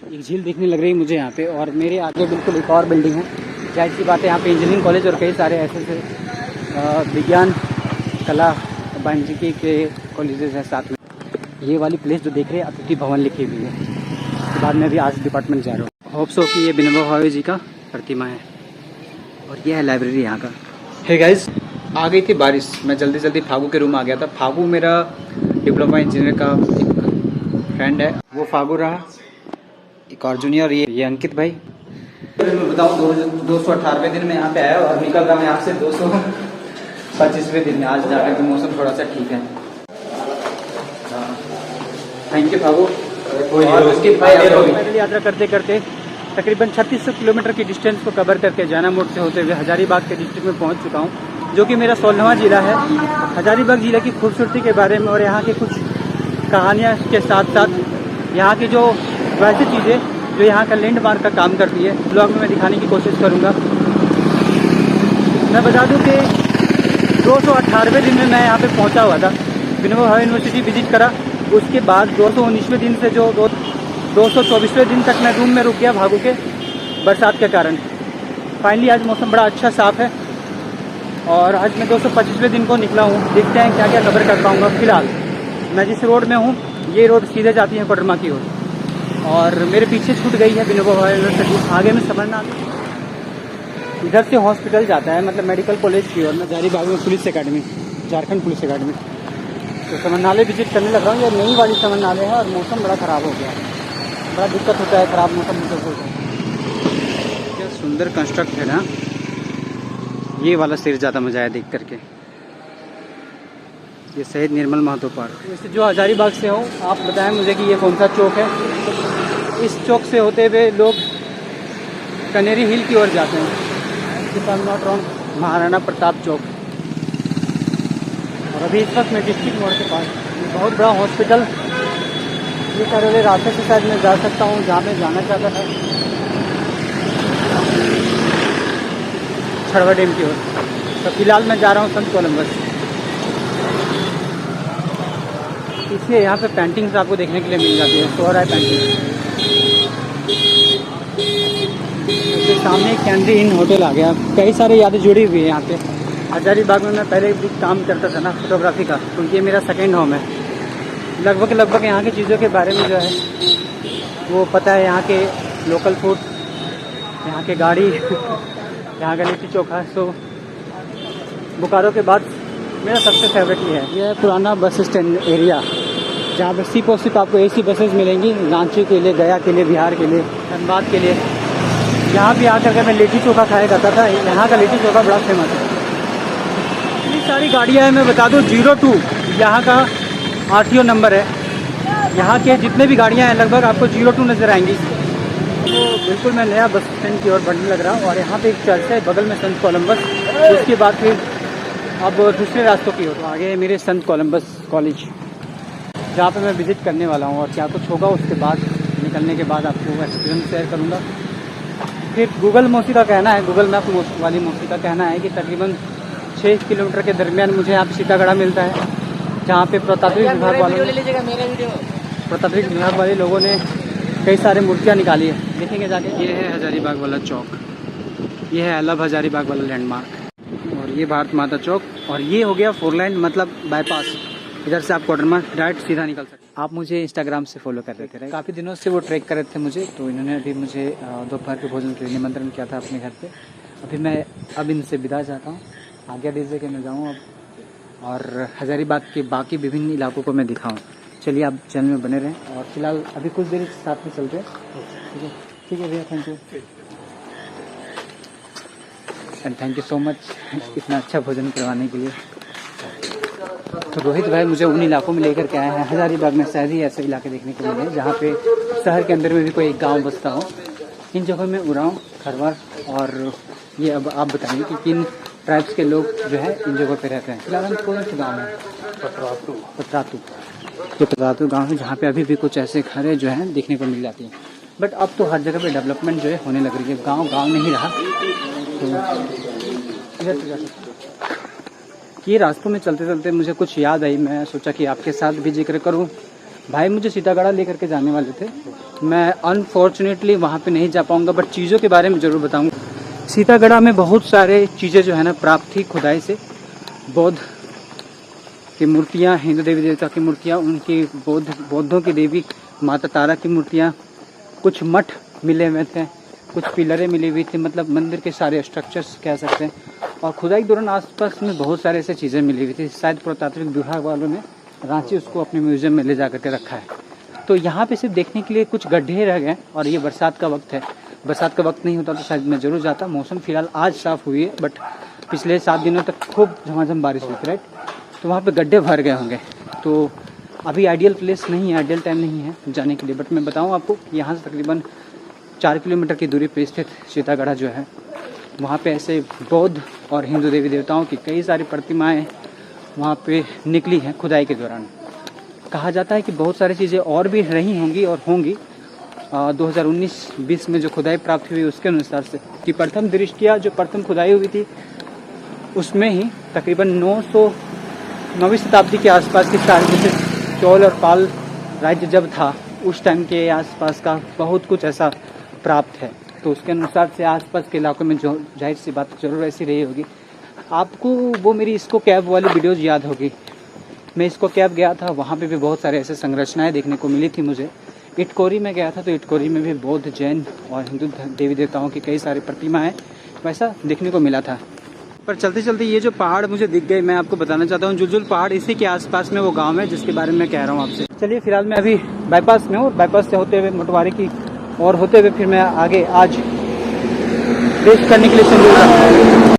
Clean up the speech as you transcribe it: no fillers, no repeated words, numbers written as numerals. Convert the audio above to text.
एक झील देखने लग रही है मुझे यहाँ पे, और मेरे आगे बिल्कुल एक और बिल्डिंग है। जाहिर सी बात है यहाँ पे इंजीनियरिंग कॉलेज और कई सारे ऐसे विज्ञान, कला, वाणिज्यिकी के कॉलेजेस हैं साथ में। ये वाली प्लेस जो देख रहे हैं अतिथि भवन लिखी हुई है। उसके बाद मैं भी आर्ट्स डिपार्टमेंट जा रहा हूँ। होप सो कि ये विनोबा भावे जी का प्रतिमा है, और ये है लाइब्रेरी यहाँ का। हे गाइस, आ गई थी बारिश, मैं जल्दी जल्दी फागू के रूम आ गया था। फागू मेरा डिप्लोमा इंजीनियर का एक फ्रेंड है, वो फागू रहा, एक और जूनियर ये अंकित भाई। मैं बताऊँ 218वें दिन में यहाँ पे आया और निकल रहा मैं यहाँ से 225वें दिन में। आज जाकर के मौसम थोड़ा सा ठीक है। Thank you Phagu. और उसके भाई पैदल यात्रा करते करते तकरीबन 3600 किलोमीटर की डिस्टेंस को कवर करके जाना मोड़ से होते हुए हजारीबाग के डिस्ट्रिक्ट में पहुंच चुका हूं, जो कि मेरा 16वां जिला है। हजारीबाग जिले की खूबसूरती के बारे में और यहाँ के कुछ कहानियाँ के साथ साथ यहाँ की जो वैसी चीज़ें जो यहाँ का लैंडमार्क का काम करती है, ब्लॉग में मैं दिखाने की कोशिश करूँगा। मैं बता दूँ कि 218वें दिन में मैं यहाँ पे पहुँचा हुआ था, विनोबा भावे यूनिवर्सिटी विजिट करा। उसके बाद 219वें दिन से जो 224वें दिन तक मैं रूम में रुक गया भागू के बरसात के कारण। फाइनली आज मौसम बड़ा अच्छा साफ़ है और आज मैं 225वें दिन को निकला हूँ। देखते हैं क्या क्या कवर कर पाऊँगा। फिलहाल मैं जिस रोड में हूँ ये रोड सीधे जाती है कोडरमा की ओर, और मेरे पीछे छूट गई है विनोबा भावे यूनिवर्सिटी। आगे में समरनाथ, इधर से हॉस्पिटल जाता है, मतलब मेडिकल कॉलेज की ओर। मैं हजारीबाग में police academy, Jharkhand police academy, तो समरनाले विजिट करने लग रहा हूँ। ये नई वाली समरनाले है और मौसम बड़ा ख़राब हो गया है, बड़ा दिक्कत होता है ख़राब मौसम होता है। क्या सुंदर कंस्ट्रक्ट है ना, ये वाला सिर ज़्यादा मज़ा आया देख करके। ये शहीद निर्मल महतो पार्क। वैसे जो हजारीबाग से हो आप बताएं मुझे कि ये कौन सा चौक है। इस चौक से होते हुए लोग कनेरी हिल की ओर जाते हैं, if I am not wrong, Maharana Pratap Chowk. और अभी इस वक्त मैं डिस्ट्रिक्ट मोड़ के पास, बहुत बड़ा हॉस्पिटल, ये सारे वाले रास्ते से शायद मैं जा सकता हूँ जहाँ मैं जाना चाहता था, छड़वा डैम की ओर। तो फिलहाल मैं जा रहा हूँ संत कोलंबस। इसलिए यहाँ पे पेंटिंग्स आपको देखने के लिए मिल जाती है। तो रहा है पेंटिंग। तो सामने कैंडी इन होटल आ गया। कई सारे यादें जुड़ी हुई है यहाँ पे। हजारीबाग में मैं पहले भी काम करता था ना फोटोग्राफी का, तो ये मेरा सेकेंड होम है। लगभग यहाँ की चीज़ों के बारे में जो है वो पता है। यहाँ के लोकल फूड, यहाँ के गाड़ी, यहाँ का लिट्टी चोखा। सो बोकारो के बाद मेरा सबसे फेवरेट ये है। यह है पुराना बस स्टैंड एरिया, जहाँ पर सिर्फ और सिर्फ आपको ऐसी बसेस मिलेंगी रांची के लिए, गया के लिए, बिहार के लिए, धनबाद के लिए। यहाँ भी आकर के मैं लिट्टी चोखा खाया करता था। यहाँ का लिट्टी चोखा बड़ा फेमस है। इतनी सारी गाड़ियाँ हैं, मैं बता दूँ 02 यहाँ का RTO नंबर है। यहाँ के जितने भी गाड़ियाँ हैं लगभग आपको 02 नज़र आएंगी। तो बिल्कुल मैं नया बस स्टैंड की ओर बढ़ने लग रहा हूँ, और यहाँ पे एक चर्च है बगल में, संत कोलंबस। उसके बाद फिर अब दूसरे रास्तों की ओर। तो आगे है मेरे संत कोलंबस कॉलेज, जहाँ पे मैं विज़िट करने वाला हूँ। और क्या कुछ होगा उसके बाद, निकलने के बाद आपको एक्सपीरियंस शेयर करूँगा। फिर गूगल मौसी का कहना है, गूगल मैप वाली मौसी का कहना है कि तकरीबन 6 किलोमीटर के दरमियान मुझे यहाँ सीतागढ़ा मिलता है, जहाँ पे प्रतापरिक विभाग वाले लोगों ने कई सारे मूर्तियाँ निकाली है। देखेंगे जाके। ये है हजारीबाग वाला चौक, ये है अलग हजारीबाग वाला लैंडमार्क, और ये भारत माता चौक। और ये हो गया 4 लाइन मतलब बाईपास। इधर से आप कोडरमा डायरेक्ट सीधा निकल सकते। आप मुझे इंस्टाग्राम से फॉलो कर रहे थे, काफ़ी दिनों से वो ट्रैक कर रहे थे मुझे, तो इन्होंने अभी मुझे दोपहर के भोजन के लिए निमंत्रण किया था अपने घर पे। अभी मैं इनसे विदा चाहता हूँ, आज्ञा दीजिए कि मैं जाऊँ अब, और हजारीबाग के बाकी विभिन्न इलाकों को मैं दिखाऊँ। चलिए आप चैनल में बने रहें, और फिलहाल अभी कुछ देर साथ में चलते हैं। ठीक है भैया, thank you and thank you so much इतना अच्छा भोजन करवाने के लिए। तो रोहित भाई मुझे उन इलाकों में लेकर के आए हैं। हजारीबाग में शायद ही ऐसे इलाके देखने को मिले जहाँ पे शहर के अंदर में भी कोई एक गाँव बसता हो। इन जगहों में उरांव, खरवार, और ये अब आप बताइए कि किन ट्राइब्स के लोग जो है इन जगहों पे रहते हैं। फिलहाल हम कौन से गाँव में? पतरातू। ये पतरातू गाँव है, जहाँ पे अभी भी कुछ ऐसे घरें जो हैं देखने को मिल जाती हैं। बट अब तो हर जगह पे डेवलपमेंट जो है होने लग रही है। गाँव नहीं रहा। तो इधर से जा सकते। ये रास्तों में चलते चलते मुझे कुछ याद आई, मैं सोचा कि आपके साथ भी जिक्र करूं। भाई मुझे सीतागढ़ लेकर के जाने वाले थे, मैं अनफॉर्चुनेटली वहाँ पे नहीं जा पाऊँगा, बट चीज़ों के बारे में ज़रूर बताऊँगा। सीतागढ़ में बहुत सारे चीज़ें जो है ना प्राप्त थी खुदाई से, बौद्ध की मूर्तियाँ, हिंदू देवी देवता की मूर्तियाँ, उनकी बौद्धों की देवी माता तारा की मूर्तियाँ, कुछ मठ मिले हुए थे, कुछ पिलरें मिली हुई थी, मतलब मंदिर के सारे स्ट्रक्चर्स कह सकते हैं। और खुदाई के दौरान आसपास में बहुत सारे ऐसे चीज़ें मिली हुई थी, शायद पुरातात्विक विभाग वालों ने रांची उसको अपने म्यूजियम में ले जा करके रखा है। तो यहाँ पे सिर्फ देखने के लिए कुछ गड्ढे रह गए, और ये बरसात का वक्त है, बरसात का वक्त नहीं होता तो शायद मैं ज़रूर जाता। मौसम फिलहाल आज साफ़ हुई है, बट पिछले 7 दिनों तक खूब झमाझम बारिश हुई थी, राइट। तो वहाँ पे गड्ढे भर गए होंगे। तो अभी आइडियल प्लेस नहीं है, आइडियल टाइम नहीं है जाने के लिए, बट मैं बताऊँ आपको, यहाँ से तकरीबन 4 किलोमीटर की दूरी पे स्थित सीतागढ़ जो है, वहाँ पे ऐसे बौद्ध और हिंदू देवी देवताओं की कई सारी प्रतिमाएँ वहाँ पे निकली हैं खुदाई के दौरान। कहा जाता है कि बहुत सारी चीज़ें और भी रही होंगी और होंगी। 2019-20 में जो खुदाई प्राप्त हुई उसके अनुसार से कि प्रथम दृष्टिया जो प्रथम खुदाई हुई थी उसमें ही तकरीबन 9वीं शताब्दी के आसपास की सारी, जैसे चोल और पाल राज्य जब था उस टाइम के आसपास का बहुत कुछ ऐसा प्राप्त है। तो उसके अनुसार से आसपास के इलाकों में जो जाहिर सी बात जरूर ऐसी रही होगी। आपको वो मेरी इसको कैब वाली वीडियोज़ याद होगी, मैं इसको कैब गया था, वहाँ पे भी बहुत सारे ऐसे संरचनाएं देखने को मिली थी मुझे। इटकोरी में गया था तो इटकोरी में भी बौद्ध, जैन और हिंदू देवी देवताओं की कई सारी प्रतिमाएं वैसा देखने को मिला था। पर चलते चलते ये जो पहाड़ मुझे दिख गए, मैं आपको बताना चाहता हूँ, जुलजुल पहाड़, इसी के आसपास में वो गाँव है जिसके बारे में मैं कह रहा हूँ आपसे। चलिए फिलहाल मैं अभी बाईपास में हूँ, और बाईपास से होते हुए मोटवारी की और होते हुए फिर मैं आगे आज रेस्ट करने के लिए चल रहा हूँ।